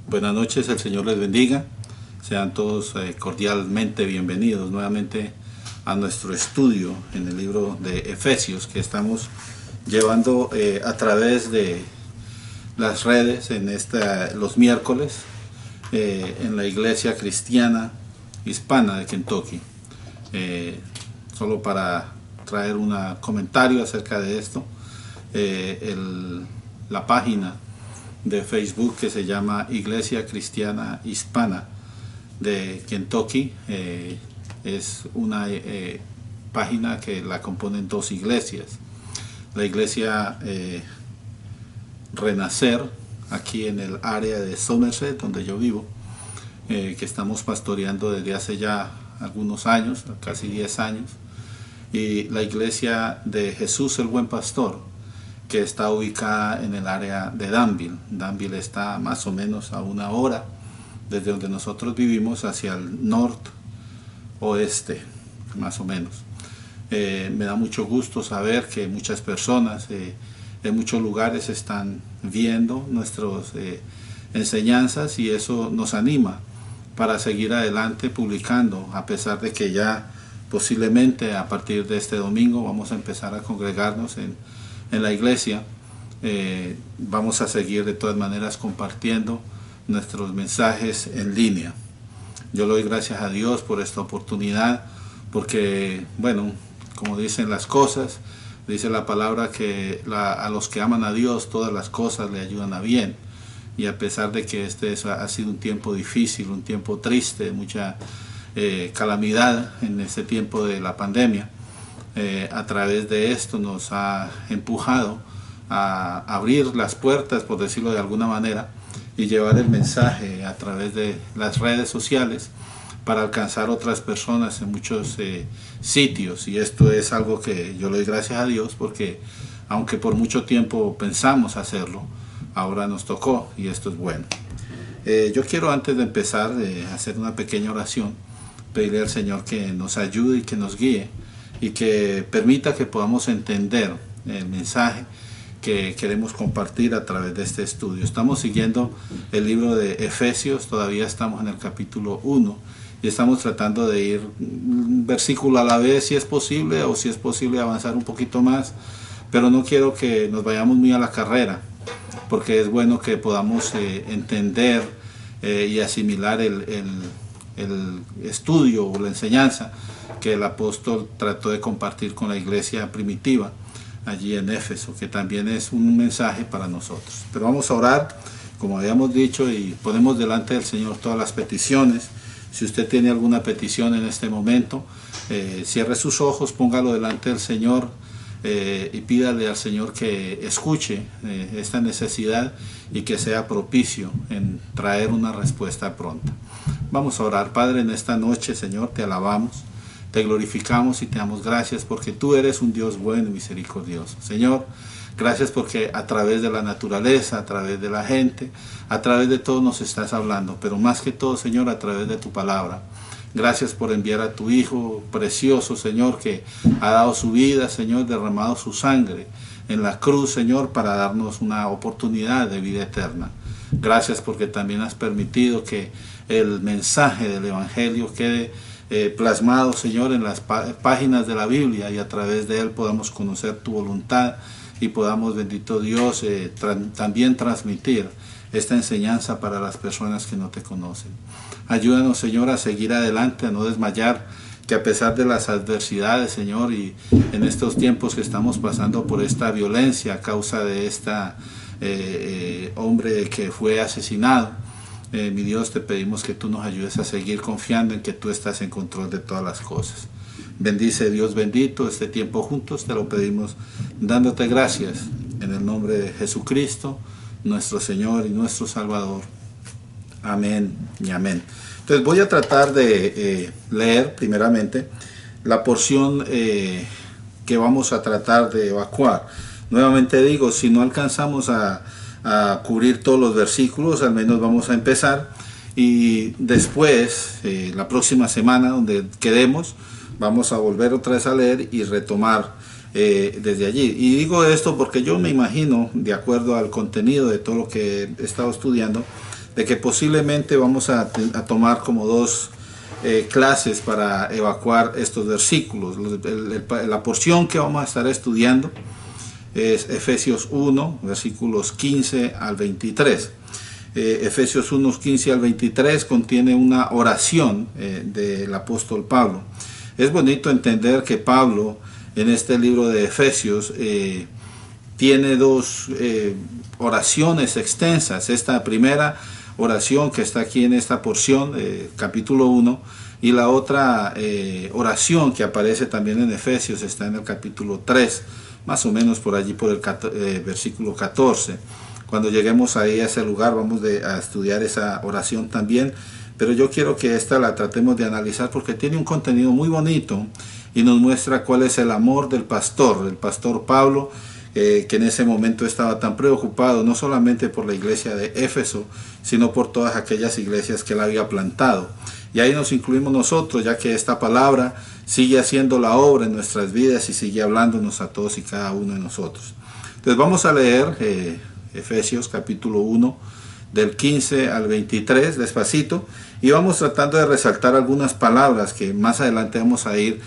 Buenas noches, el Señor les bendiga. Sean todos cordialmente bienvenidos nuevamente a nuestro estudio en el libro de Efesios que estamos llevando a través de las redes en los miércoles en la Iglesia Cristiana Hispana de Kentucky. Solo para traer un comentario acerca de esto, la página de Facebook que se llama Iglesia Cristiana Hispana de Kentucky es una página que la componen dos iglesias. La iglesia Renacer, aquí en el área de Somerset, donde yo vivo, que estamos pastoreando desde hace ya algunos años, casi 10 años, y la iglesia de Jesús el Buen Pastor, que está ubicada en el área de Danville. Danville está más o menos a una hora desde donde nosotros vivimos hacia el noroeste, más o menos. Me da mucho gusto saber que muchas personas en muchos lugares están viendo nuestras enseñanzas, y eso nos anima para seguir adelante publicando, a pesar de que ya posiblemente a partir de este domingo vamos a empezar a congregarnos en la iglesia. Vamos a seguir de todas maneras compartiendo nuestros mensajes en línea. Yo le doy gracias a Dios por esta oportunidad, porque, bueno, como dicen las cosas, dice la palabra que a los que aman a Dios todas las cosas le ayudan a bien. Y a pesar de que ha sido un tiempo difícil, un tiempo triste, mucha calamidad en este tiempo de la pandemia, a través de esto nos ha empujado a abrir las puertas, por decirlo de alguna manera, y llevar el mensaje a través de las redes sociales para alcanzar otras personas en muchos sitios. Y esto es algo que yo le doy gracias a Dios, porque aunque por mucho tiempo pensamos hacerlo, ahora nos tocó, y esto es bueno. Yo quiero, antes de empezar, hacer una pequeña oración, pedirle al Señor que nos ayude y que nos guíe, y que permita que podamos entender el mensaje que queremos compartir a través de este estudio. Estamos siguiendo el libro de Efesios, todavía estamos en el capítulo 1 y estamos tratando de ir un versículo a la vez, si es posible, o si es posible avanzar un poquito más, pero no quiero que nos vayamos muy a la carrera, porque es bueno que podamos entender y asimilar el estudio o la enseñanza que el apóstol trató de compartir con la iglesia primitiva allí en Éfeso, que también es un mensaje para nosotros. Pero vamos a orar, como habíamos dicho, y ponemos delante del Señor todas las peticiones. Si usted tiene alguna petición en este momento, cierre sus ojos, póngalo delante del Señor y pídale al Señor que escuche esta necesidad y que sea propicio en traer una respuesta pronta. Vamos a orar. Padre, en esta noche, Señor, te alabamos, te glorificamos y te damos gracias porque tú eres un Dios bueno y misericordioso. Señor, gracias porque a través de la naturaleza, a través de la gente, a través de todo nos estás hablando, pero más que todo, Señor, a través de tu palabra. Gracias por enviar a tu Hijo precioso, Señor, que ha dado su vida, Señor, derramado su sangre en la cruz, Señor, para darnos una oportunidad de vida eterna. Gracias porque también has permitido que el mensaje del Evangelio quede plasmado, Señor, en las páginas de la Biblia, y a través de él podamos conocer tu voluntad y podamos, bendito Dios, también transmitir esta enseñanza para las personas que no te conocen. Ayúdanos, Señor, a seguir adelante, a no desmayar, que a pesar de las adversidades, Señor, y en estos tiempos que estamos pasando por esta violencia a causa de hombre que fue asesinado, mi Dios, te pedimos que tú nos ayudes a seguir confiando en que tú estás en control de todas las cosas. Bendice, Dios bendito, este tiempo juntos, te lo pedimos dándote gracias en el nombre de Jesucristo, nuestro Señor y nuestro Salvador. Amén y amén. Entonces voy a tratar de leer primeramente la porción que vamos a tratar de evacuar. Nuevamente digo, si no alcanzamos a cubrir todos los versículos, al menos vamos a empezar, y después, la próxima semana, donde quedemos, vamos a volver otra vez a leer y retomar desde allí. Y digo esto porque yo me imagino, de acuerdo al contenido de todo lo que he estado estudiando, de que posiblemente vamos a tomar como dos clases para evacuar estos versículos. La porción que vamos a estar estudiando es Efesios 1, versículos 15 al 23. Efesios 1, 15 al 23 contiene una oración del apóstol Pablo. Es bonito entender que Pablo en este libro de Efesios tiene dos oraciones extensas. Esta primera oración que está aquí en esta porción, capítulo 1, y la otra oración que aparece también en Efesios está en el capítulo 3, más o menos por allí por el versículo 14. Cuando lleguemos ahí a ese lugar vamos a estudiar esa oración también, pero yo quiero que esta la tratemos de analizar porque tiene un contenido muy bonito y nos muestra cuál es el amor del pastor Pablo, que en ese momento estaba tan preocupado no solamente por la iglesia de Éfeso, sino por todas aquellas iglesias que él había plantado. Y ahí nos incluimos nosotros, ya que esta palabra sigue haciendo la obra en nuestras vidas y sigue hablándonos a todos y cada uno de nosotros. Entonces vamos a leer Efesios capítulo 1, del 15 al 23, despacito, y vamos tratando de resaltar algunas palabras que más adelante vamos a ir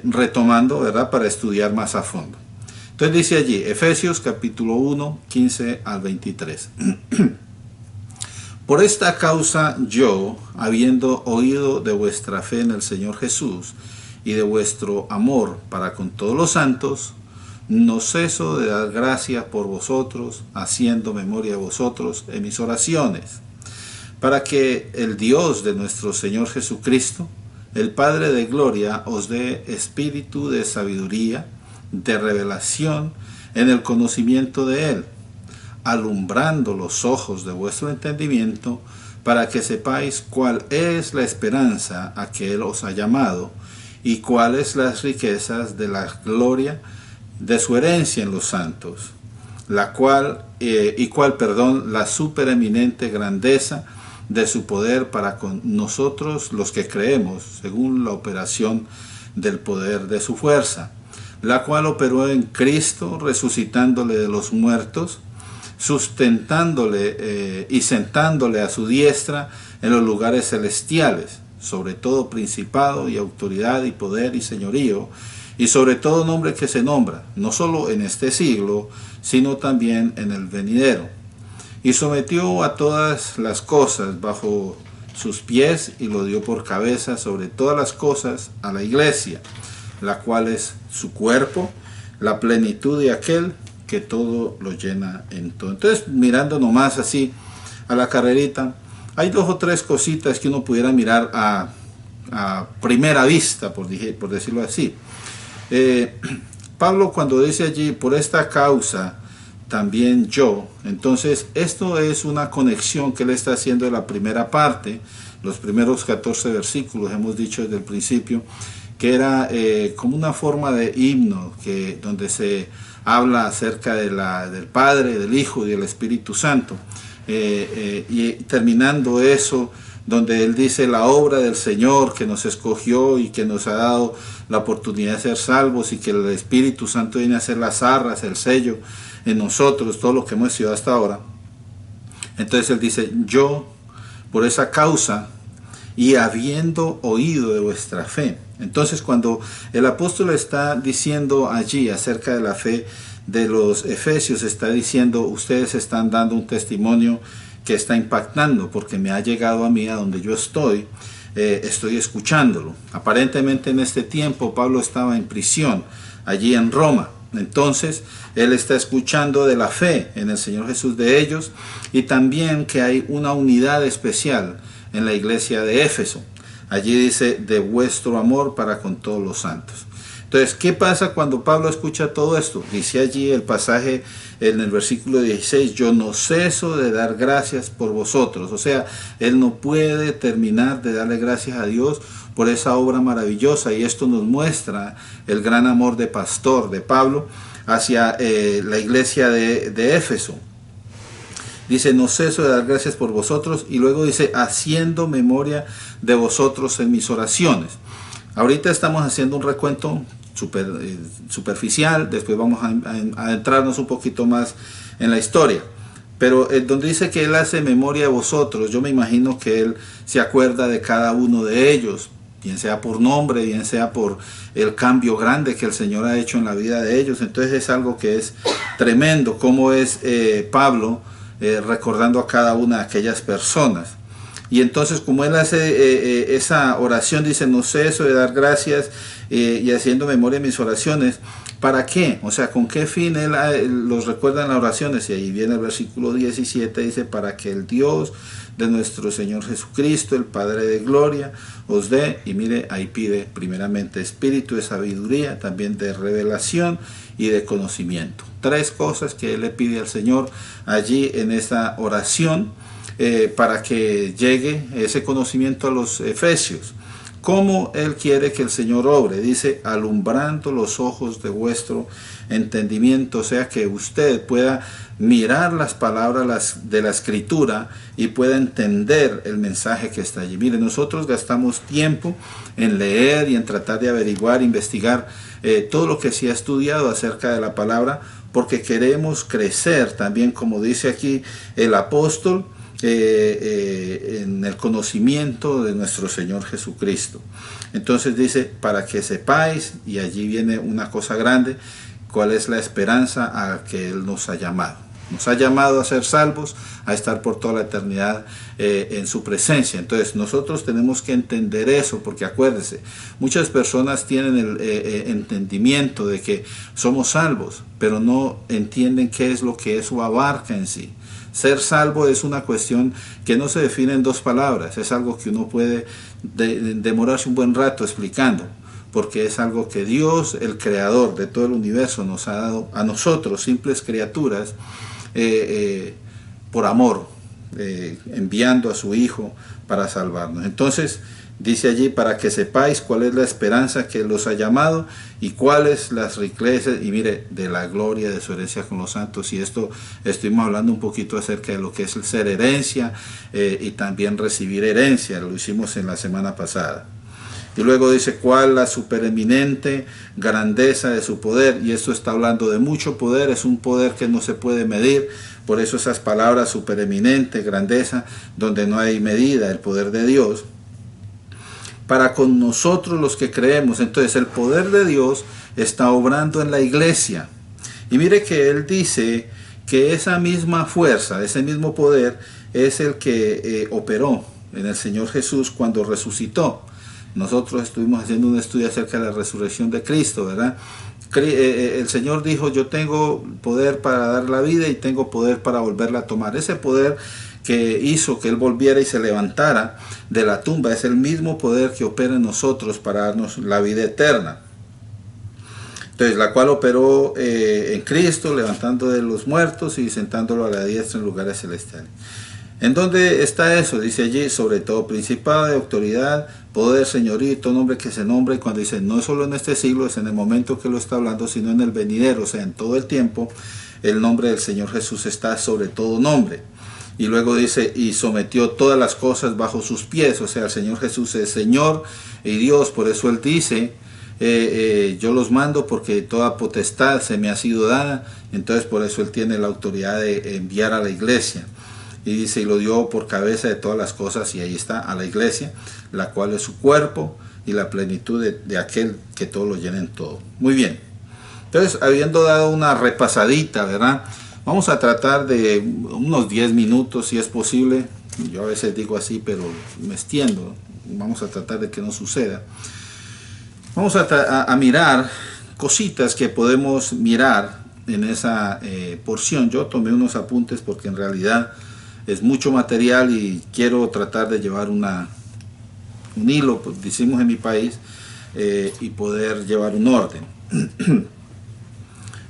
retomando, ¿verdad?, para estudiar más a fondo. Entonces dice allí, Efesios capítulo 1, 15 al 23. Por esta causa yo, habiendo oído de vuestra fe en el Señor Jesús y de vuestro amor para con todos los santos, no ceso de dar gracias por vosotros, haciendo memoria de vosotros en mis oraciones, para que el Dios de nuestro Señor Jesucristo, el Padre de gloria, os dé espíritu de sabiduría, de revelación en el conocimiento de Él, alumbrando los ojos de vuestro entendimiento, para que sepáis cuál es la esperanza a que Él os ha llamado, y cuáles las riquezas de la gloria de su herencia en los santos, la supereminente grandeza de su poder para con nosotros los que creemos, según la operación del poder de su fuerza, la cual operó en Cristo, resucitándole de los muertos, sustentándole y sentándole a su diestra en los lugares celestiales, sobre todo principado y autoridad y poder y señorío, y sobre todo nombre que se nombra, no solo en este siglo, sino también en el venidero. Y sometió a todas las cosas bajo sus pies y lo dio por cabeza sobre todas las cosas a la iglesia, la cual es su cuerpo, la plenitud de aquel que todo lo llena en todo. Entonces, mirando nomás así a la carrerita, hay dos o tres cositas que uno pudiera mirar a primera vista, por decirlo así. Pablo, cuando dice allí, por esta causa también yo, entonces esto es una conexión que él está haciendo de la primera parte, los primeros 14 versículos, hemos dicho desde el principio, que era como una forma de himno, donde se habla acerca del Padre, del Hijo y del Espíritu Santo, y terminando eso, donde él dice la obra del Señor que nos escogió y que nos ha dado la oportunidad de ser salvos, y que el Espíritu Santo viene a hacer las arras, el sello en nosotros, todo lo que hemos estudiado hasta ahora. Entonces él dice, yo por esa causa y habiendo oído de vuestra fe. Entonces cuando el apóstol está diciendo allí acerca de la fe de los efesios, está diciendo, ustedes están dando un testimonio que está impactando, porque me ha llegado a mí, a donde yo estoy escuchándolo. Aparentemente en este tiempo Pablo estaba en prisión allí en Roma. Entonces él está escuchando de la fe en el Señor Jesús de ellos, y también que hay una unidad especial en la iglesia de Éfeso. Allí dice, de vuestro amor para con todos los santos. Entonces, ¿qué pasa cuando Pablo escucha todo esto? Dice allí el pasaje en el versículo 16, yo no ceso de dar gracias por vosotros. O sea, él no puede terminar de darle gracias a Dios por esa obra maravillosa, y esto nos muestra el gran amor de pastor de Pablo hacia la iglesia de Éfeso. Dice, no ceso de dar gracias por vosotros, y luego dice, haciendo memoria de vosotros en mis oraciones. Ahorita estamos haciendo un recuento superficial, después vamos a adentrarnos un poquito más en la historia. Pero donde dice que Él hace memoria de vosotros, yo me imagino que Él se acuerda de cada uno de ellos, bien sea por nombre, bien sea por el cambio grande que el Señor ha hecho en la vida de ellos. Entonces es algo que es tremendo, como es Pablo recordando a cada una de aquellas personas. Y entonces como él hace esa oración, dice, no ceso de dar gracias y haciendo memoria de mis oraciones. ¿Para qué? O sea, ¿con qué fin él los recuerda en las oraciones? Y ahí viene el versículo 17, dice, para que el Dios de nuestro Señor Jesucristo, el Padre de gloria, os dé, y mire, ahí pide primeramente espíritu de sabiduría, también de revelación y de conocimiento. Tres cosas que él le pide al Señor allí en esta oración, para que llegue ese conocimiento a los efesios. ¿Cómo él quiere que el Señor obre? Dice, alumbrando los ojos de vuestro entendimiento, o sea que usted pueda mirar las palabras de la Escritura y pueda entender el mensaje que está allí. Mire, nosotros gastamos tiempo en leer y en tratar de averiguar, investigar todo lo que se ha estudiado acerca de la palabra, porque queremos crecer también, como dice aquí el apóstol, en el conocimiento de nuestro Señor Jesucristo. Entonces dice, para que sepáis, y allí viene una cosa grande, cuál es la esperanza a que Él nos ha llamado. Nos ha llamado a ser salvos, a estar por toda la eternidad en su presencia. Entonces nosotros tenemos que entender eso, porque acuérdense, muchas personas tienen el entendimiento de que somos salvos, pero no entienden qué es lo que eso abarca en sí. Ser salvo es una cuestión que no se define en dos palabras, es algo que uno puede demorarse un buen rato explicando, porque es algo que Dios, el creador de todo el universo, nos ha dado a nosotros, simples criaturas, por amor, enviando a su Hijo para salvarnos. Entonces, dice allí, para que sepáis cuál es la esperanza que los ha llamado y cuáles las riquezas, y mire, de la gloria de su herencia con los santos. Y esto estuvimos hablando un poquito acerca de lo que es el ser herencia y también recibir herencia, lo hicimos en la semana pasada. Y luego dice, cuál la supereminente grandeza de su poder, y esto está hablando de mucho poder, es un poder que no se puede medir, por eso esas palabras supereminente, grandeza, donde no hay medida, el poder de Dios, para con nosotros los que creemos. Entonces el poder de Dios está obrando en la iglesia. Y mire que él dice que esa misma fuerza, ese mismo poder, es el que operó en el Señor Jesús cuando resucitó. Nosotros estuvimos haciendo un estudio acerca de la resurrección de Cristo, ¿verdad? El Señor dijo, yo tengo poder para dar la vida y tengo poder para volverla a tomar. Ese poder que hizo que Él volviera y se levantara de la tumba es el mismo poder que opera en nosotros para darnos la vida eterna. Entonces, la cual operó en Cristo, levantando de los muertos y sentándolo a la diestra en lugares celestiales. ¿En dónde está eso? Dice allí, sobre todo principado de autoridad, poder, señorío y todo nombre que se nombre. Y cuando dice, no solo en este siglo, es en el momento que lo está hablando, sino en el venidero, o sea, en todo el tiempo, el nombre del Señor Jesús está sobre todo nombre. Y luego dice, y sometió todas las cosas bajo sus pies, o sea, el Señor Jesús es Señor y Dios, por eso Él dice, yo los mando porque toda potestad se me ha sido dada, entonces por eso Él tiene la autoridad de enviar a la iglesia. Y dice, y lo dio por cabeza de todas las cosas, y ahí está, a la iglesia, la cual es su cuerpo y la plenitud de aquel que todo lo llena en todo. Muy bien. Entonces, habiendo dado una repasadita, ¿verdad? Vamos a tratar de unos 10 minutos, si es posible. Yo a veces digo así, pero me extiendo. Vamos a tratar de que no suceda. Vamos a mirar cositas que podemos mirar en esa porción. Yo tomé unos apuntes porque en realidad es mucho material y quiero tratar de llevar un hilo, pues decimos en mi país, y poder llevar un orden.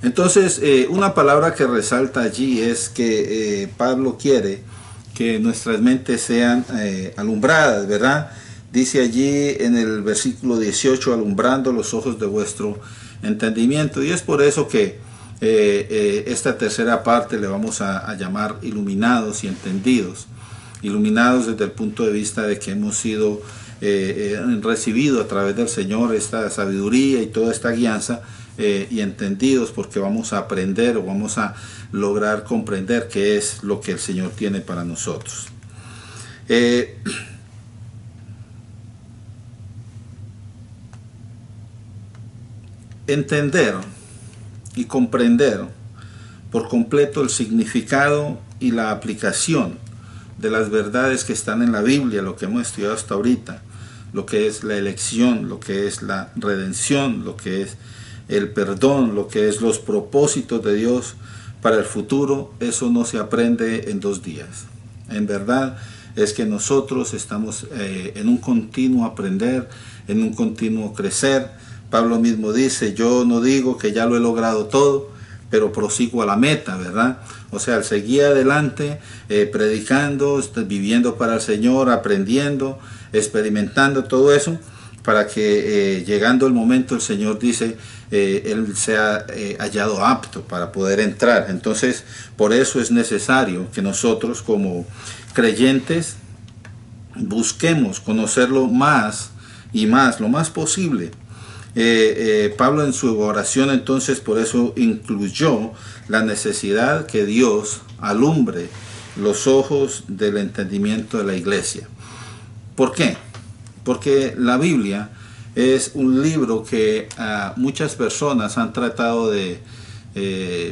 Entonces, una palabra que resalta allí es que Pablo quiere que nuestras mentes sean alumbradas, ¿verdad? Dice allí en el versículo 18, alumbrando los ojos de vuestro entendimiento. Y es por eso que esta tercera parte le vamos a llamar iluminados y entendidos. Iluminados desde el punto de vista de que hemos sido recibido a través del Señor esta sabiduría y toda esta guianza, y entendidos, porque vamos a aprender o vamos a lograr comprender qué es lo que el Señor tiene para nosotros. Entender y comprender por completo el significado y la aplicación de las verdades que están en la Biblia, lo que hemos estudiado hasta ahorita, lo que es la elección, lo que es la redención, lo que es el perdón, lo que es los propósitos de Dios para el futuro, eso no se aprende en 2 días. En verdad es que nosotros estamos en un continuo aprender, en un continuo crecer. Pablo mismo dice, yo no digo que ya lo he logrado todo, pero prosigo a la meta, ¿verdad? O sea, el seguir adelante, predicando, viviendo para el Señor, aprendiendo, experimentando todo eso, para que llegando el momento el Señor dice, Él sea hallado apto para poder entrar. Entonces, por eso es necesario que nosotros como creyentes busquemos conocerlo más y más, lo más posible. Pablo en su oración entonces por eso incluyó la necesidad que Dios alumbre los ojos del entendimiento de la iglesia. ¿Por qué? Porque la Biblia es un libro que muchas personas han tratado de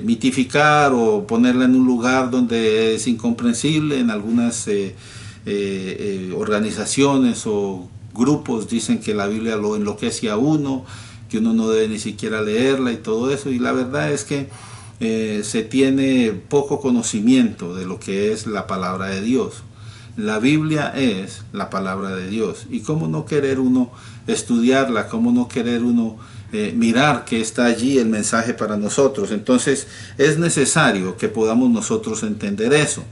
mitificar o ponerla en un lugar donde es incomprensible. En algunas organizaciones o grupos dicen que la Biblia lo enloquece a uno, que uno no debe ni siquiera leerla y todo eso, y la verdad es que se tiene poco conocimiento de lo que es la palabra de Dios. La Biblia es la palabra de Dios, y cómo no querer uno estudiarla, cómo no querer uno mirar que está allí el mensaje para nosotros. Entonces es necesario que podamos nosotros entender eso.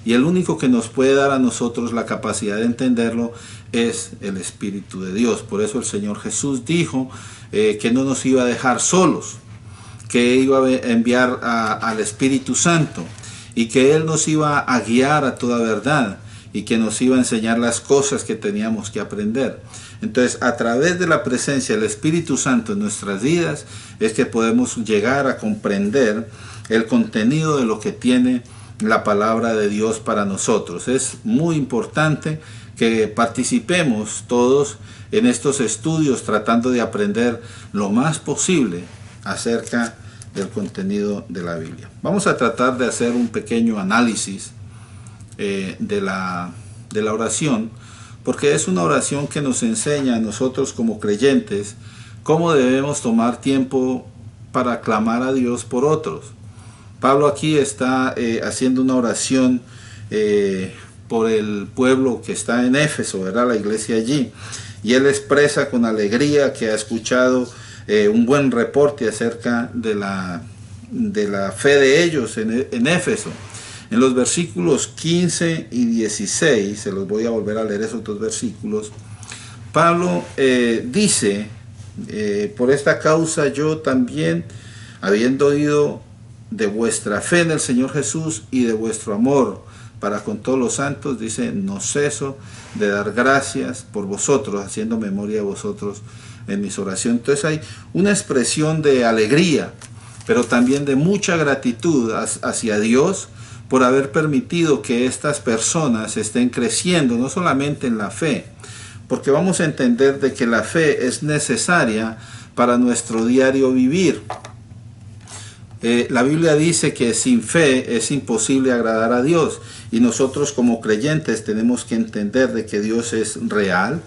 Y el único que nos puede dar a nosotros la capacidad de entenderlo es el Espíritu de Dios. Por eso el Señor Jesús dijo que no nos iba a dejar solos, que iba a enviar al Espíritu Santo y que Él nos iba a guiar a toda verdad y que nos iba a enseñar las cosas que teníamos que aprender. Entonces, a través de la presencia del Espíritu Santo en nuestras vidas es que podemos llegar a comprender el contenido de lo que tiene la palabra de Dios para nosotros. Es muy importante que participemos todos en estos estudios tratando de aprender lo más posible acerca del contenido de la Biblia. Vamos a tratar de hacer un pequeño análisis de la oración, porque es una oración que nos enseña a nosotros como creyentes cómo debemos tomar tiempo para clamar a Dios por otros. Pablo aquí está haciendo una oración por el pueblo que está en Éfeso, ¿verdad? La iglesia allí. Y él expresa con alegría que ha escuchado un buen reporte acerca de la fe de ellos en Éfeso. En los versículos 15 y 16, se los voy a volver a leer esos 2 versículos, Pablo dice, por esta causa yo también, habiendo oído de vuestra fe en el Señor Jesús y de vuestro amor para con todos los santos, dice, no ceso de dar gracias por vosotros, haciendo memoria de vosotros en mis oraciones. Entonces hay una expresión de alegría, pero también de mucha gratitud hacia Dios por haber permitido que estas personas estén creciendo, no solamente en la fe, porque vamos a entender de que la fe es necesaria para nuestro diario vivir. La Biblia dice que sin fe es imposible agradar a Dios, y nosotros como creyentes tenemos que entender de que Dios es real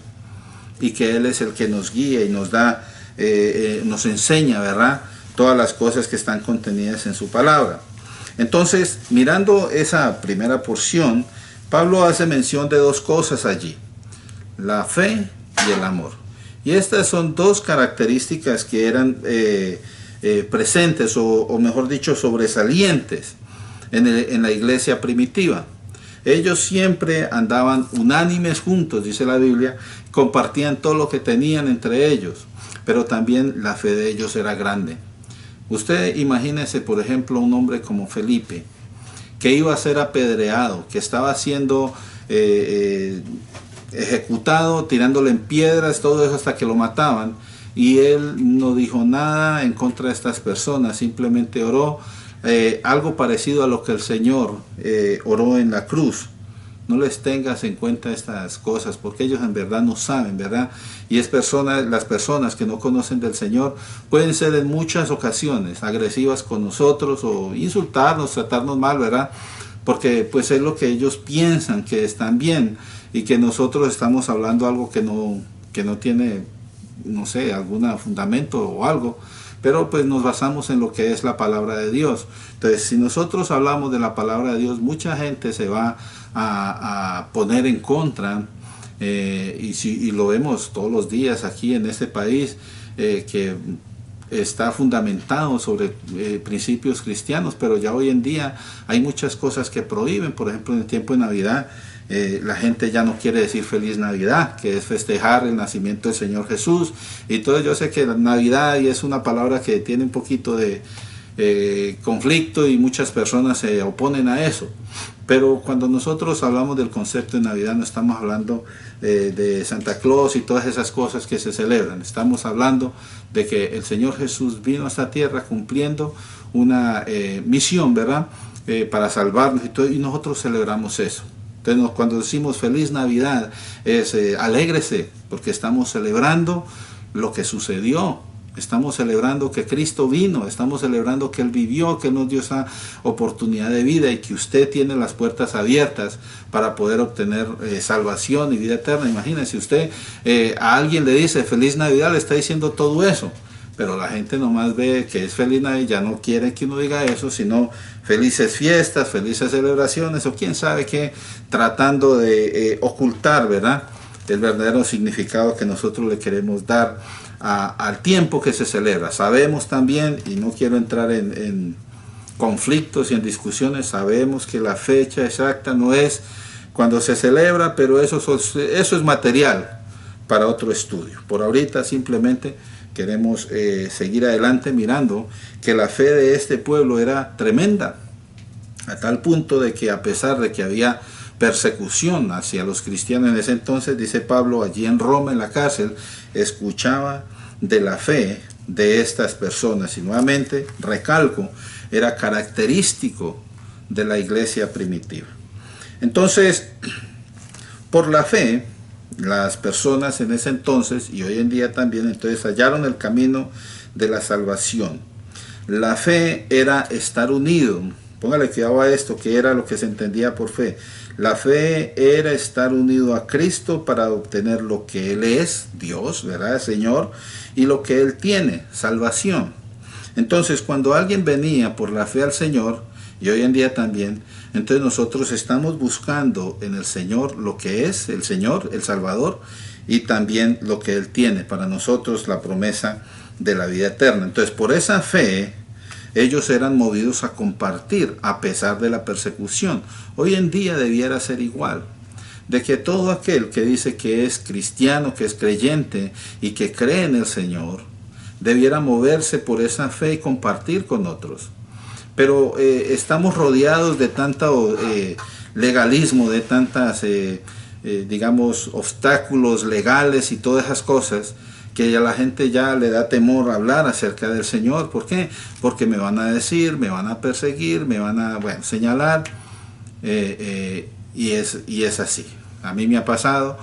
y que Él es el que nos guía y nos da, nos enseña, ¿verdad?, todas las cosas que están contenidas en su palabra. Entonces, mirando esa primera porción, Pablo hace mención de 2 cosas allí: la fe y el amor. Y estas son 2 características que eran presentes o mejor dicho sobresalientes en la iglesia primitiva. Ellos siempre andaban unánimes juntos, dice la Biblia, compartían todo lo que tenían entre ellos, pero también la fe de ellos era grande. Usted imagínese, por ejemplo, un hombre como Felipe, que iba a ser apedreado, que estaba siendo ejecutado, tirándole en piedras, todo eso hasta que lo mataban. y él no dijo nada en contra de estas personas, simplemente oró algo parecido a lo que el Señor oró en la cruz. No les tengas en cuenta estas cosas, porque ellos en verdad no saben, ¿verdad? Y las personas que no conocen del Señor pueden ser en muchas ocasiones agresivas con nosotros o insultarnos, tratarnos mal, ¿verdad? Porque pues es lo que ellos piensan que están bien y que nosotros estamos hablando algo que no tiene, no sé, algún fundamento o algo. Pero pues nos basamos en lo que es la palabra de Dios. Entonces, si nosotros hablamos de la palabra de Dios, mucha gente se va a poner en contra, y lo vemos todos los días aquí en este país, que está fundamentado sobre principios cristianos, pero ya hoy en día hay muchas cosas que prohíben. Por ejemplo, en el tiempo de Navidad, la gente ya no quiere decir feliz Navidad, que es festejar el nacimiento del Señor Jesús. Y todo, yo sé que la Navidad y es una palabra que tiene un poquito de conflicto y muchas personas se oponen a eso. Pero cuando nosotros hablamos del concepto de Navidad, no estamos hablando de Santa Claus y todas esas cosas que se celebran. Estamos hablando de que el Señor Jesús vino a esta tierra cumpliendo una misión, ¿verdad? Para salvarnos y todo, y nosotros celebramos eso. Entonces, cuando decimos feliz Navidad, es alégrese, porque estamos celebrando lo que sucedió. Estamos celebrando que Cristo vino, estamos celebrando que Él vivió, que Él nos dio esa oportunidad de vida y que usted tiene las puertas abiertas para poder obtener salvación y vida eterna. Imagínense, usted a alguien le dice feliz Navidad, le está diciendo todo eso, pero la gente nomás ve que es feliz Navidad, ya no quiere que uno diga eso, sino felices fiestas, felices celebraciones o quién sabe qué, tratando de ocultar, ¿verdad?, el verdadero significado que nosotros le queremos dar al tiempo que se celebra. Sabemos también, y no quiero entrar en conflictos y en discusiones, sabemos que la fecha exacta no es cuando se celebra, pero eso es material para otro estudio. Por ahorita simplemente queremos seguir adelante mirando que la fe de este pueblo era tremenda, a tal punto de que a pesar de que había persecución hacia los cristianos en ese entonces, dice Pablo, allí en Roma, en la cárcel, escuchaba de la fe de estas personas. Y nuevamente, recalco, era característico de la iglesia primitiva. Entonces, por la fe, las personas en ese entonces, y hoy en día también, entonces hallaron el camino de la salvación. La fe era estar unido. Póngale cuidado a esto, que era lo que se entendía por fe. La fe era estar unido a Cristo para obtener lo que Él es, Dios, ¿verdad?, Señor, y lo que Él tiene, salvación. Entonces, cuando alguien venía por la fe al Señor, y hoy en día también, entonces nosotros estamos buscando en el Señor lo que es el Señor, el Salvador, y también lo que Él tiene para nosotros, la promesa de la vida eterna. Entonces, por esa fe, ellos eran movidos a compartir a pesar de la persecución. Hoy en día debiera ser igual, de que todo aquel que dice que es cristiano, que es creyente y que cree en el Señor, debiera moverse por esa fe y compartir con otros. Pero estamos rodeados de tanto legalismo, de tantas, digamos, obstáculos legales y todas esas cosas, que a la gente ya le da temor hablar acerca del Señor. ¿Por qué? Porque me van a decir, me van a perseguir, me van a, bueno, señalar, y es así. A mí me ha pasado,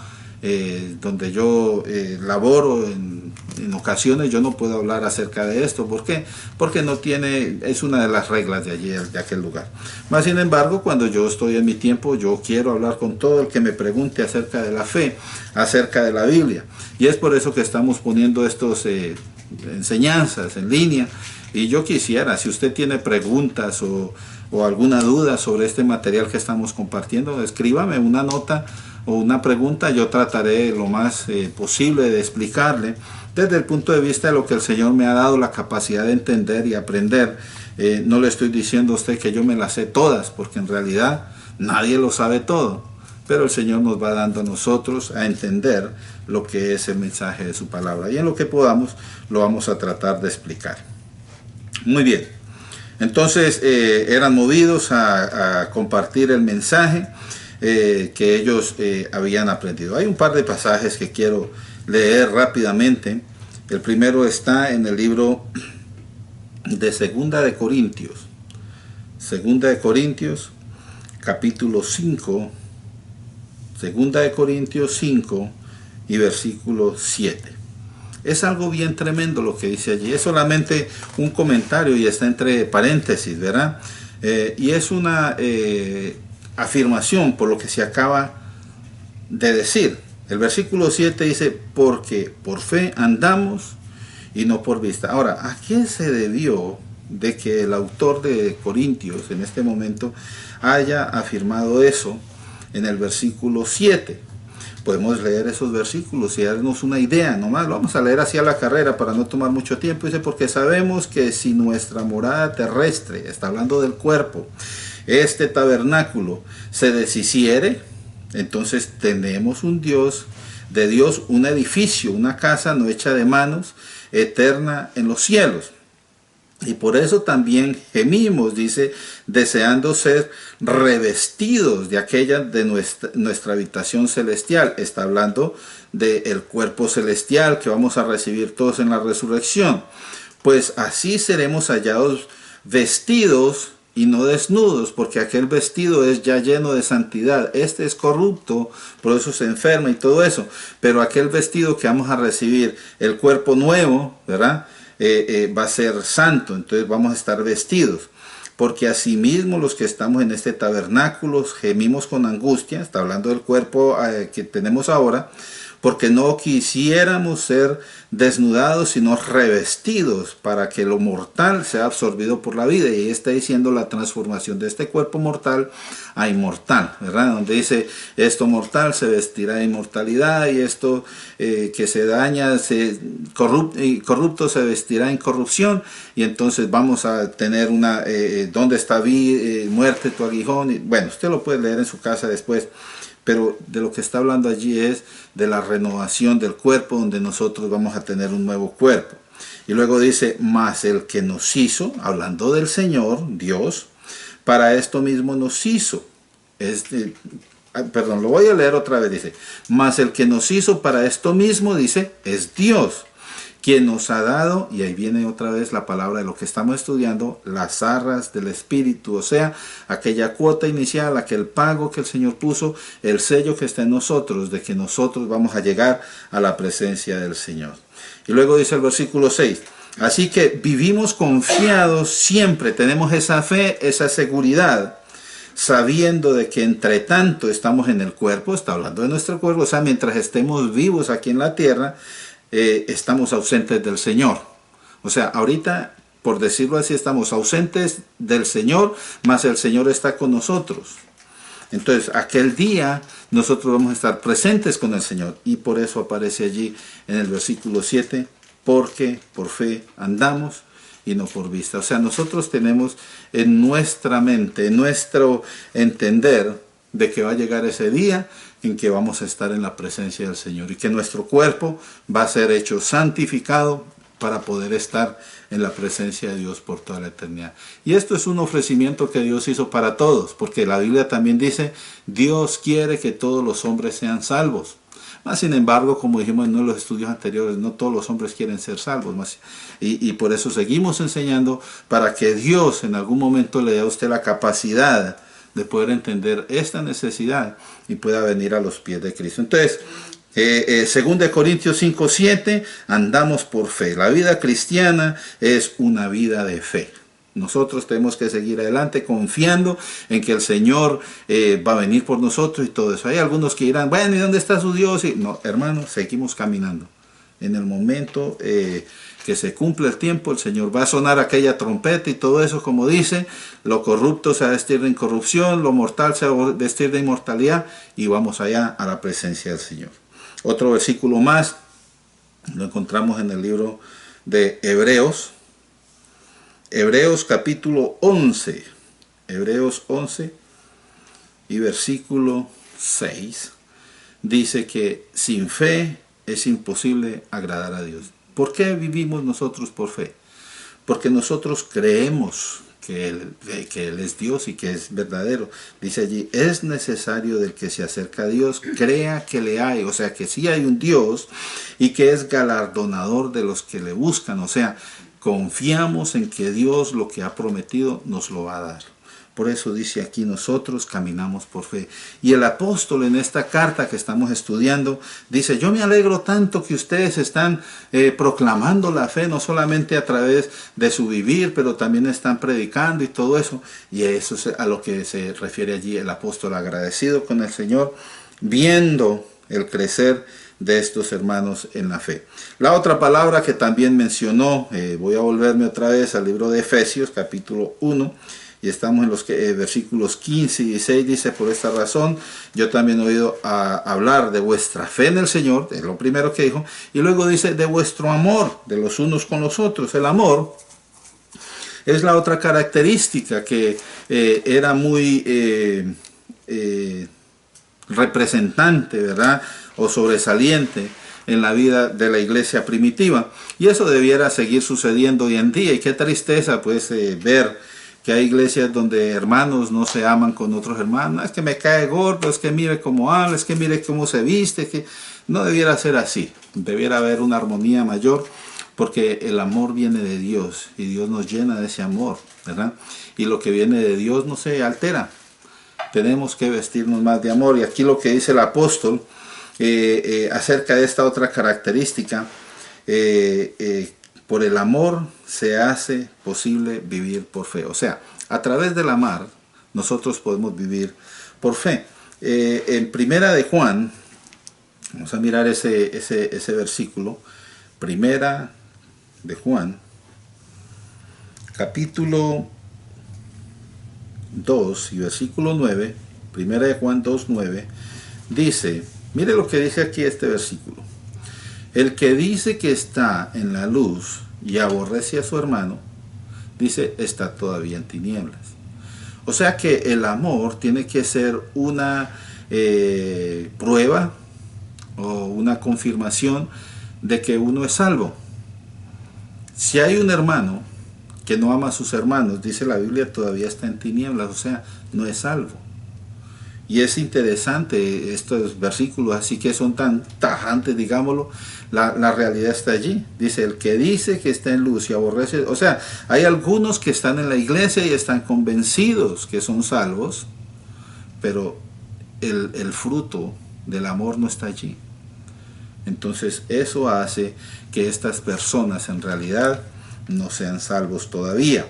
donde yo laboro en ocasiones, yo no puedo hablar acerca de esto. ¿Por qué? Porque no tiene, es una de las reglas de allí, de aquel lugar. Más sin embargo, cuando yo estoy en mi tiempo, yo quiero hablar con todo el que me pregunte acerca de la fe, acerca de la Biblia. Y es por eso que estamos poniendo estas enseñanzas en línea. Y yo quisiera, si usted tiene preguntas o alguna duda sobre este material que estamos compartiendo, escríbame una nota o una pregunta. Yo trataré lo más posible de explicarle desde el punto de vista de lo que el Señor me ha dado la capacidad de entender y aprender. No le estoy diciendo a usted que yo me las sé todas, porque en realidad nadie lo sabe todo, pero el Señor nos va dando a nosotros a entender lo que es el mensaje de su palabra, y en lo que podamos lo vamos a tratar de explicar. Muy bien, entonces eran movidos a compartir el mensaje que ellos habían aprendido. Hay un par de pasajes que quiero leer rápidamente El primero está en el libro de Segunda de Corintios. Segunda de Corintios, capítulo 5. Segunda de Corintios 5 y versículo 7. Es algo bien tremendo lo que dice allí. Es solamente un comentario y está entre paréntesis, ¿verdad? Y es una afirmación por lo que se acaba de decir. El versículo 7 dice, porque por fe andamos y no por vista. Ahora, ¿a qué se debió de que el autor de Corintios en este momento haya afirmado eso en el versículo 7? Podemos leer esos versículos y darnos una idea, nomás lo vamos a leer así a la carrera para no tomar mucho tiempo. Dice, porque sabemos que si nuestra morada terrestre, está hablando del cuerpo, este tabernáculo se deshiciere, entonces tenemos un Dios, de Dios un edificio, una casa no hecha de manos, eterna en los cielos. Y por eso también gemimos, dice, deseando ser revestidos de aquella de nuestra habitación celestial. Está hablando del cuerpo celestial que vamos a recibir todos en la resurrección. Pues así seremos hallados vestidos y no desnudos, porque aquel vestido es ya lleno de santidad. Este es corrupto, por eso se enferma y todo eso. Pero aquel vestido que vamos a recibir, el cuerpo nuevo, ¿verdad? Va a ser santo, entonces vamos a estar vestidos. Porque asimismo los que estamos en este tabernáculo gemimos con angustia, está hablando del cuerpo que tenemos ahora, porque no quisiéramos ser desnudados, sino revestidos, para que lo mortal sea absorbido por la vida. Y está diciendo la transformación de este cuerpo mortal a inmortal, ¿verdad? Donde dice, esto mortal se vestirá de inmortalidad, y esto que se daña, corrupto se vestirá en corrupción. Y entonces vamos a tener una, ¿dónde está muerte tu aguijón? Y, bueno, usted lo puede leer en su casa después. Pero de lo que está hablando allí es de la renovación del cuerpo, donde nosotros vamos a tener un nuevo cuerpo. Y luego dice, mas el que nos hizo, hablando del Señor, Dios, para esto mismo nos hizo. Perdón, lo voy a leer otra vez, dice, mas el que nos hizo para esto mismo, dice, es Dios, quien nos ha dado, y ahí viene otra vez la palabra de lo que estamos estudiando, las arras del Espíritu, o sea, aquella cuota inicial, aquel pago que el Señor puso, el sello que está en nosotros, de que nosotros vamos a llegar a la presencia del Señor. Y luego dice el versículo 6, así que vivimos confiados siempre, tenemos esa fe, esa seguridad, sabiendo de que entre tanto estamos en el cuerpo, está hablando de nuestro cuerpo, o sea, mientras estemos vivos aquí en la tierra, estamos ausentes del Señor. O sea, ahorita, por decirlo así, estamos ausentes del Señor, mas el Señor está con nosotros. Entonces, aquel día nosotros vamos a estar presentes con el Señor. Y por eso aparece allí en el versículo 7, porque por fe andamos y no por vista. O sea, nosotros tenemos en nuestra mente, en nuestro entender, de que va a llegar ese día en que vamos a estar en la presencia del Señor y que nuestro cuerpo va a ser hecho santificado para poder estar en la presencia de Dios por toda la eternidad. Y esto es un ofrecimiento que Dios hizo para todos, porque la Biblia también dice, Dios quiere que todos los hombres sean salvos. Más sin embargo, como dijimos en uno de los estudios anteriores, no todos los hombres quieren ser salvos. Y por eso seguimos enseñando, para que Dios en algún momento le dé a usted la capacidad de poder entender esta necesidad y pueda venir a los pies de Cristo. Entonces, 2 Corintios 5:7, andamos por fe. La vida cristiana es una vida de fe. Nosotros tenemos que seguir adelante confiando en que el Señor va a venir por nosotros y todo eso. Hay algunos que dirán, bueno, ¿y dónde está su Dios? Y no, hermanos, seguimos caminando. En el momento que se cumple el tiempo, el Señor va a sonar aquella trompeta y todo eso, como dice, lo corrupto se va a vestir de incorrupción, lo mortal se va a vestir de inmortalidad, y vamos allá a la presencia del Señor. Otro versículo más, lo encontramos en el libro de Hebreos, Hebreos capítulo 11, Hebreos 11 y versículo 6, dice que sin fe es imposible agradar a Dios. ¿Por qué vivimos nosotros por fe? Porque nosotros creemos que Él es Dios y que es verdadero. Dice allí, es necesario del que se acerca a Dios, crea que le hay, o sea que sí hay un Dios y que es galardonador de los que le buscan, o sea, confiamos en que Dios lo que ha prometido nos lo va a dar. Por eso dice aquí, nosotros caminamos por fe. Y el apóstol en esta carta que estamos estudiando dice, yo me alegro tanto que ustedes están proclamando la fe, no solamente a través de su vivir, pero también están predicando y todo eso. Y eso es a lo que se refiere allí el apóstol, agradecido con el Señor, viendo el crecer de estos hermanos en la fe. La otra palabra que también mencionó, voy a volverme otra vez al libro de Efesios, capítulo 1, y estamos en los versículos 15 y 16, dice, por esta razón, yo también he oído hablar de vuestra fe en el Señor, es lo primero que dijo, y luego dice, de vuestro amor, de los unos con los otros. El amor es la otra característica que era muy representante, ¿verdad?, o sobresaliente en la vida de la iglesia primitiva, y eso debiera seguir sucediendo hoy en día. Y qué tristeza pues ver que hay iglesias donde hermanos no se aman con otros hermanos. Es que me cae gordo, es que mire cómo habla, es que mire cómo se viste, que no debiera ser así. Debiera haber una armonía mayor, porque el amor viene de Dios y Dios nos llena de ese amor, ¿verdad? Y lo que viene de Dios no se altera. Tenemos que vestirnos más de amor. Y aquí lo que dice el apóstol acerca de esta otra característica, por el amor se hace posible vivir por fe. O sea, a través del amar nosotros podemos vivir por fe. En Primera de Juan, vamos a mirar ese versículo. Primera de Juan, capítulo 2 y versículo 9. Primera de Juan 2, 9. Dice, mire lo que dice aquí este versículo. El que dice que está en la luz y aborrece a su hermano, dice, está todavía en tinieblas. O sea que el amor tiene que ser una prueba o una confirmación de que uno es salvo. Si hay un hermano que no ama a sus hermanos, dice la Biblia, todavía está en tinieblas, o sea, no es salvo. Y es interesante estos versículos, así que son tan tajantes, digámoslo. La realidad está allí. Dice, el que dice que está en luz y aborrece. O sea, hay algunos que están en la iglesia y están convencidos que son salvos, pero el fruto del amor no está allí. Entonces eso hace que estas personas en realidad no sean salvos todavía.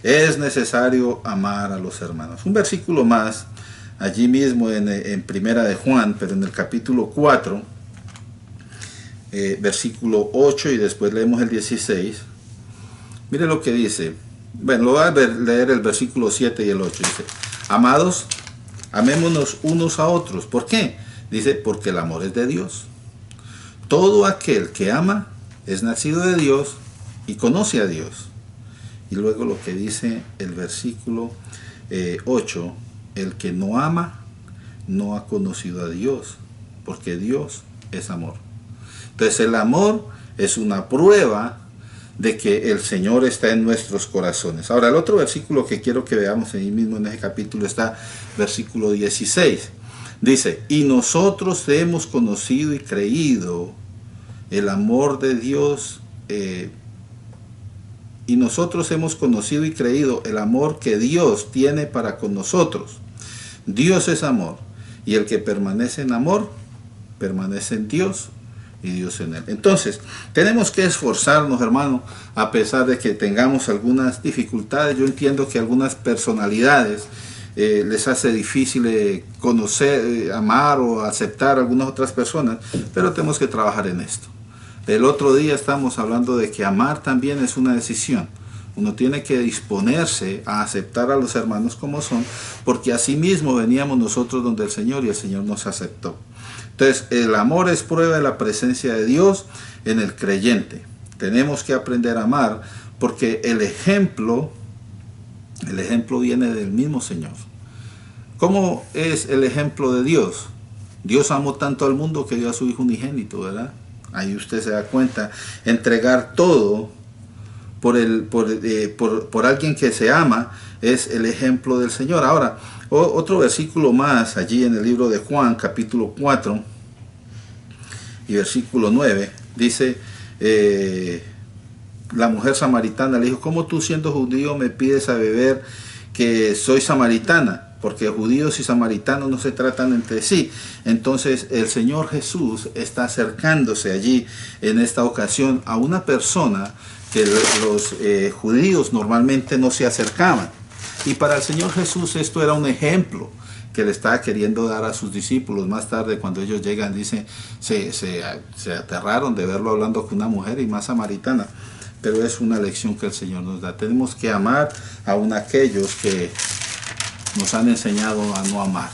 Es necesario amar a los hermanos. Un versículo más, allí mismo en Primera de Juan, pero en el capítulo 4, versículo 8, y después leemos el 16. Mire lo que dice. Bueno, lo voy a leer el versículo 7 y el 8. Dice, amados, amémonos unos a otros. ¿Por qué? Dice, porque el amor es de Dios. Todo aquel que ama es nacido de Dios y conoce a Dios. Y luego lo que dice el versículo 8, el que no ama no ha conocido a Dios, porque Dios es amor. Entonces el amor es una prueba de que el Señor está en nuestros corazones. Ahora el otro versículo que quiero que veamos ahí mismo en ese capítulo está versículo 16. Dice, y nosotros hemos conocido y creído el amor de Dios, y nosotros hemos conocido y creído el amor que Dios tiene para con nosotros. Dios es amor, y el que permanece en amor, permanece en Dios y Dios en él. Entonces, tenemos que esforzarnos, hermano, a pesar de que tengamos algunas dificultades. Yo entiendo que algunas personalidades les hace difícil conocer, amar o aceptar a algunas otras personas, pero tenemos que trabajar en esto. El otro día estamos hablando de que amar también es una decisión. Uno tiene que disponerse a aceptar a los hermanos como son, porque así mismo veníamos nosotros donde el Señor y el Señor nos aceptó. Entonces, el amor es prueba de la presencia de Dios en el creyente. Tenemos que aprender a amar, porque el ejemplo viene del mismo Señor. ¿Cómo es el ejemplo de Dios? Dios amó tanto al mundo que dio a su Hijo unigénito, ¿verdad? Ahí usted se da cuenta, entregar todo por alguien que se ama, es el ejemplo del Señor. Ahora, otro versículo más allí en el libro de Juan, capítulo 4 y versículo 9, dice, la mujer samaritana le dijo, ¿cómo tú siendo judío me pides a beber que soy samaritana? Porque judíos y samaritanos no se tratan entre sí. Entonces el Señor Jesús está acercándose allí en esta ocasión a una persona que los judíos normalmente no se acercaban. Y para el Señor Jesús esto era un ejemplo que le estaba queriendo dar a sus discípulos. Más tarde, cuando ellos llegan, dice, se aterraron de verlo hablando con una mujer y más samaritana. Pero es una lección que el Señor nos da. Tenemos que amar aún aquellos que nos han enseñado a no amar.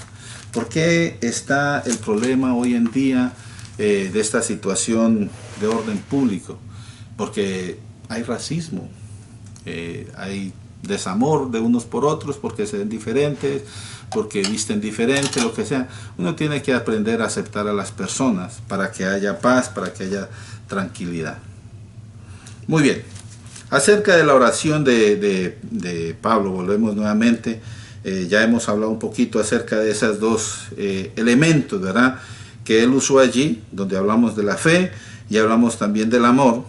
¿Por qué está el problema hoy en día de esta situación de orden público? Porque hay racismo, hay desamor de unos por otros porque se ven diferentes, porque visten diferente, lo que sea. Uno tiene que aprender a aceptar a las personas para que haya paz, para que haya tranquilidad. Muy bien, acerca de la oración de Pablo, volvemos nuevamente. Ya hemos hablado un poquito acerca de esos dos elementos, ¿verdad?, que él usó allí, donde hablamos de la fe y hablamos también del amor.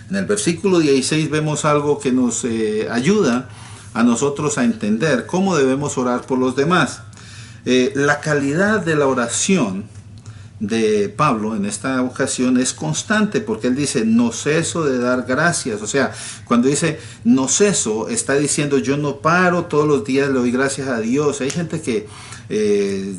En el versículo 16 vemos algo que nos ayuda a nosotros a entender cómo debemos orar por los demás. La calidad de la oración de Pablo en esta ocasión es constante, porque él dice, no ceso de dar gracias. O sea, cuando dice no ceso, está diciendo, yo no paro, todos los días le doy gracias a Dios. Hay gente que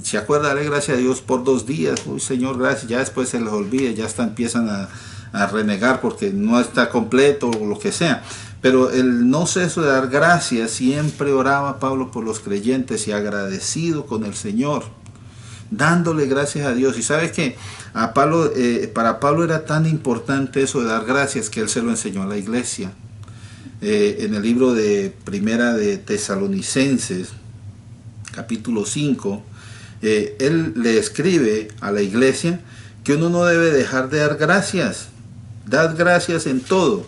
se acuerda de darle gracias a Dios por 2 días, uy Señor, gracias, ya después se les olvida, ya empiezan a renegar porque no está completo o lo que sea. Pero el no ceso de dar gracias, siempre oraba Pablo por los creyentes y agradecido con el Señor, dándole gracias a Dios. Y sabe que para Pablo era tan importante eso de dar gracias que él se lo enseñó a la iglesia. En el libro de Primera de Tesalonicenses, capítulo 5, él le escribe a la iglesia que uno no debe dejar de dar gracias. Dad gracias en todo.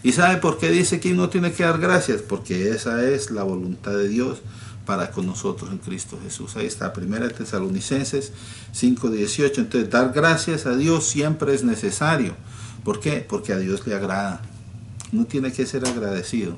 ¿Y sabe por qué dice que uno tiene que dar gracias? Porque esa es la voluntad de Dios para con nosotros en Cristo Jesús. Ahí está, 1 Tesalonicenses 5:18. Entonces, dar gracias a Dios siempre es necesario. ¿Por qué? Porque a Dios le agrada. Uno tiene que ser agradecido.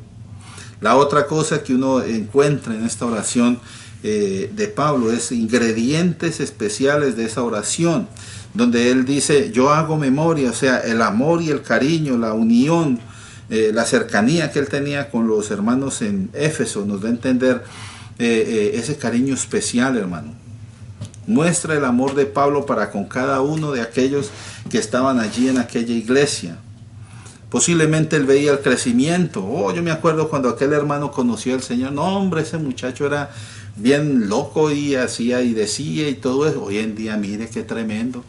La otra cosa que uno encuentra en esta oración de Pablo es ingredientes especiales de esa oración, donde él dice, yo hago memoria, o sea, el amor y el cariño, la unión, la cercanía que él tenía con los hermanos en Éfeso, nos da a entender ese cariño especial, hermano. Muestra el amor de Pablo para con cada uno de aquellos que estaban allí en aquella iglesia. Posiblemente él veía el crecimiento. Oh, yo me acuerdo cuando aquel hermano conoció al Señor. No, hombre, ese muchacho era bien loco y hacía y decía y todo eso. Hoy en día, mire qué tremendo.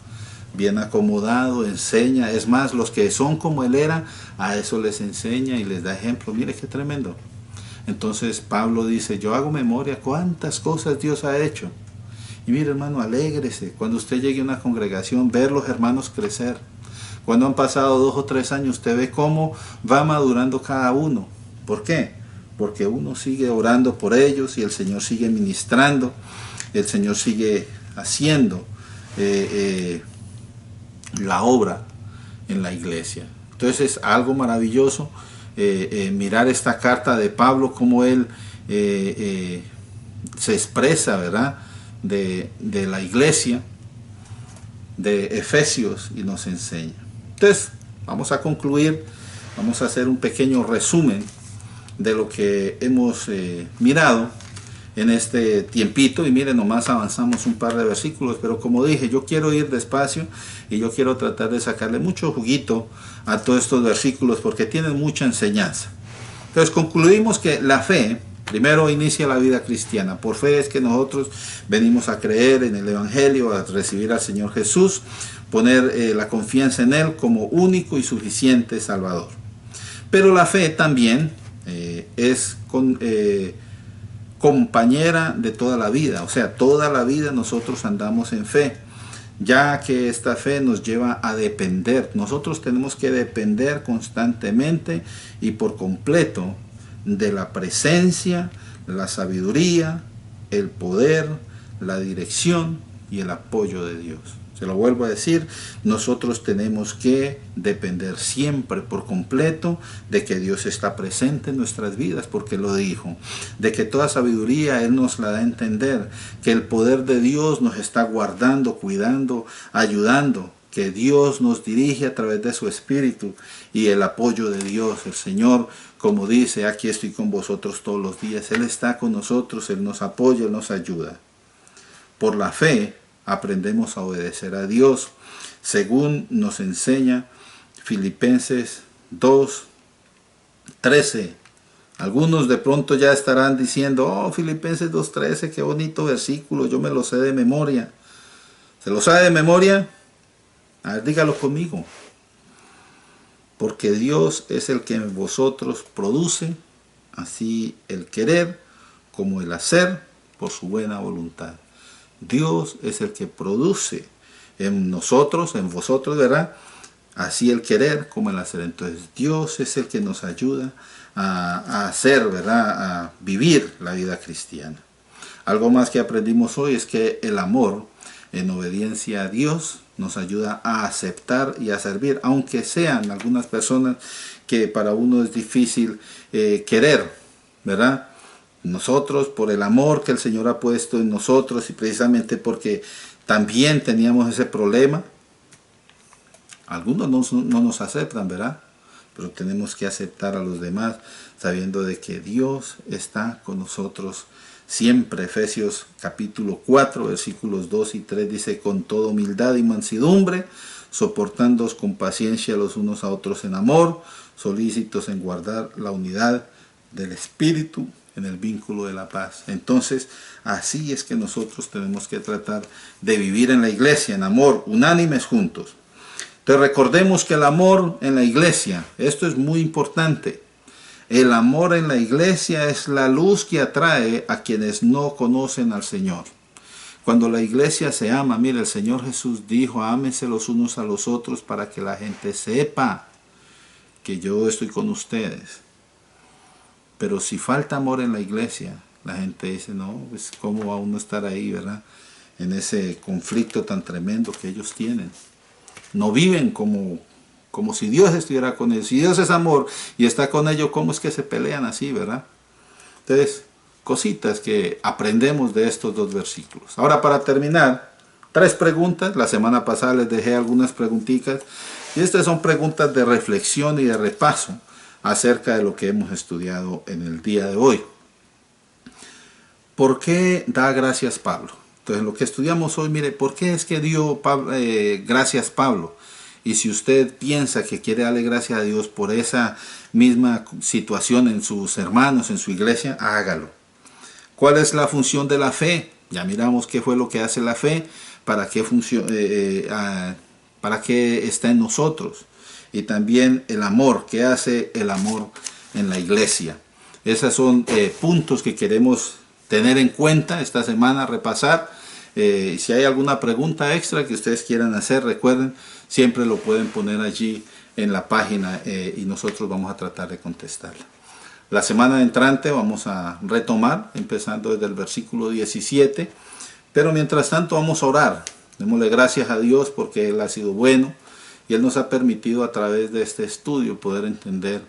Bien acomodado, enseña. Es más, los que son como él era, a eso les enseña y les da ejemplo. Mire qué tremendo. Entonces Pablo dice, yo hago memoria cuántas cosas Dios ha hecho. Y mire, hermano, alégrese cuando usted llegue a una congregación, ver los hermanos crecer. Cuando han pasado 2 o 3 años, usted ve cómo va madurando cada uno. ¿Por qué? Porque uno sigue orando por ellos y el Señor sigue ministrando, el Señor sigue haciendo la obra en la iglesia. Entonces es algo maravilloso mirar esta carta de Pablo, cómo él se expresa, ¿verdad?, de la iglesia de Efesios y nos enseña. Entonces vamos a concluir, vamos a hacer un pequeño resumen de lo que hemos mirado en este tiempito. Y miren, nomás avanzamos un par de versículos, pero como dije, yo quiero ir despacio y yo quiero tratar de sacarle mucho juguito a todos estos versículos porque tienen mucha enseñanza. Entonces concluimos que la fe primero inicia la vida cristiana. Por fe es que nosotros venimos a creer en el Evangelio, a recibir al Señor Jesús, poner la confianza en Él como único y suficiente Salvador. Pero la fe también es compañera de toda la vida. O sea, toda la vida nosotros andamos en fe, ya que esta fe nos lleva a depender. Nosotros tenemos que depender constantemente y por completo de la presencia, la sabiduría, el poder, la dirección y el apoyo de Dios. Se lo vuelvo a decir, nosotros tenemos que depender siempre por completo de que Dios está presente en nuestras vidas, porque lo dijo, de que toda sabiduría Él nos la da a entender, que el poder de Dios nos está guardando, cuidando, ayudando, que Dios nos dirige a través de su Espíritu y el apoyo de Dios. El Señor, como dice, aquí estoy con vosotros todos los días. Él está con nosotros, Él nos apoya, Él nos ayuda. Por la fe aprendemos a obedecer a Dios, según nos enseña Filipenses 2:13. Algunos de pronto ya estarán diciendo, oh, Filipenses 2:13, qué bonito versículo, yo me lo sé de memoria. ¿Se lo sabe de memoria? A ver, dígalo conmigo. Porque Dios es el que en vosotros produce, así el querer como el hacer por su buena voluntad. Dios es el que produce en nosotros, en vosotros, ¿verdad? Así el querer como el hacer. Entonces Dios es el que nos ayuda a hacer, ¿verdad? A vivir la vida cristiana. Algo más que aprendimos hoy es que el amor en obediencia a Dios nos ayuda a aceptar y a servir, aunque sean algunas personas que para uno es difícil querer, ¿verdad? Nosotros, por el amor que el Señor ha puesto en nosotros y precisamente porque también teníamos ese problema, algunos no nos aceptan, ¿verdad? Pero tenemos que aceptar a los demás sabiendo de que Dios está con nosotros siempre. Efesios capítulo 4, versículos 2 y 3 dice, con toda humildad y mansedumbre, soportándoos con paciencia los unos a otros en amor, solícitos en guardar la unidad del Espíritu en el vínculo de la paz. Entonces, así es que nosotros tenemos que tratar de vivir en la iglesia, en amor, unánimes juntos. Entonces, recordemos que el amor en la iglesia, esto es muy importante. El amor en la iglesia es la luz que atrae a quienes no conocen al Señor. Cuando la iglesia se ama, mire, el Señor Jesús dijo, ámense los unos a los otros para que la gente sepa que yo estoy con ustedes. Pero si falta amor en la iglesia, la gente dice, no, pues cómo va uno a estar ahí, ¿verdad? En ese conflicto tan tremendo que ellos tienen. No viven como si Dios estuviera con ellos. Si Dios es amor y está con ellos, ¿cómo es que se pelean así, verdad? Entonces, cositas que aprendemos de estos dos versículos. Ahora, para terminar, 3 preguntas. La semana pasada les dejé algunas preguntitas. Y estas son preguntas de reflexión y de repaso acerca de lo que hemos estudiado en el día de hoy. ¿Por qué da gracias Pablo? Entonces, lo que estudiamos hoy, mire, ¿por qué es que dio gracias Pablo? Y si usted piensa que quiere darle gracias a Dios por esa misma situación en sus hermanos, en su iglesia, hágalo. ¿Cuál es la función de la fe? Ya miramos qué fue lo que hace la fe, para qué está en nosotros. Y también el amor, ¿qué hace el amor en la iglesia? Esos son puntos que queremos tener en cuenta esta semana, repasar. Si hay alguna pregunta extra que ustedes quieran hacer, recuerden, siempre lo pueden poner allí en la página y nosotros vamos a tratar de contestarla. La semana entrante vamos a retomar, empezando desde el versículo 17, pero mientras tanto vamos a orar. Démosle gracias a Dios porque Él ha sido bueno y Él nos ha permitido a través de este estudio poder entender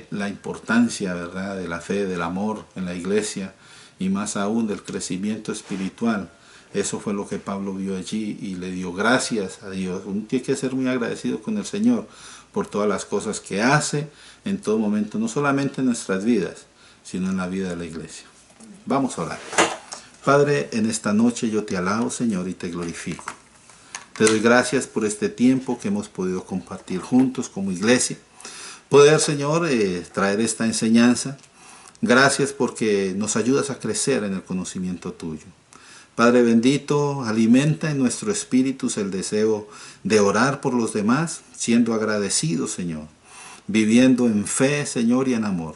la importancia, ¿verdad?, de la fe, del amor en la iglesia y más aún del crecimiento espiritual. Eso fue lo que Pablo vio allí y le dio gracias a Dios. Uno tiene que ser muy agradecido con el Señor por todas las cosas que hace en todo momento, no solamente en nuestras vidas, sino en la vida de la iglesia. Vamos a orar. Padre, en esta noche yo te alabo, Señor, y te glorifico. Te doy gracias por este tiempo que hemos podido compartir juntos como iglesia. Poder, Señor, traer esta enseñanza. Gracias porque nos ayudas a crecer en el conocimiento tuyo. Padre bendito, alimenta en nuestro espíritu el deseo de orar por los demás, siendo agradecidos, Señor, viviendo en fe, Señor, y en amor.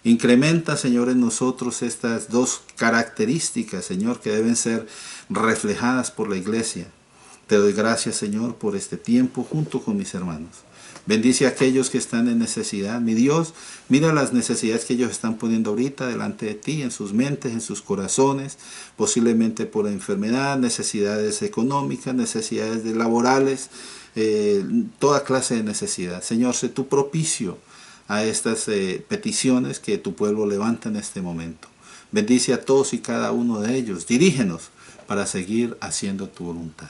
Incrementa, Señor, en nosotros estas 2 características, Señor, que deben ser reflejadas por la iglesia. Te doy gracias, Señor, por este tiempo junto con mis hermanos. Bendice a aquellos que están en necesidad. Mi Dios, mira las necesidades que ellos están poniendo ahorita delante de ti, en sus mentes, en sus corazones, posiblemente por enfermedad, necesidades económicas, necesidades laborales, toda clase de necesidad. Señor, sé tú propicio a estas peticiones que tu pueblo levanta en este momento. Bendice a todos y cada uno de ellos. Dirígenos para seguir haciendo tu voluntad.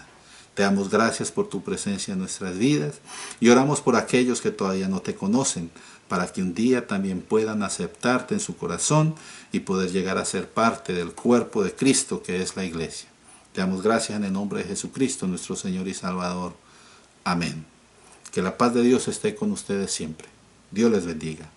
Te damos gracias por tu presencia en nuestras vidas y oramos por aquellos que todavía no te conocen, para que un día también puedan aceptarte en su corazón y poder llegar a ser parte del cuerpo de Cristo, que es la iglesia. Te damos gracias en el nombre de Jesucristo, nuestro Señor y Salvador. Amén. Que la paz de Dios esté con ustedes siempre. Dios les bendiga.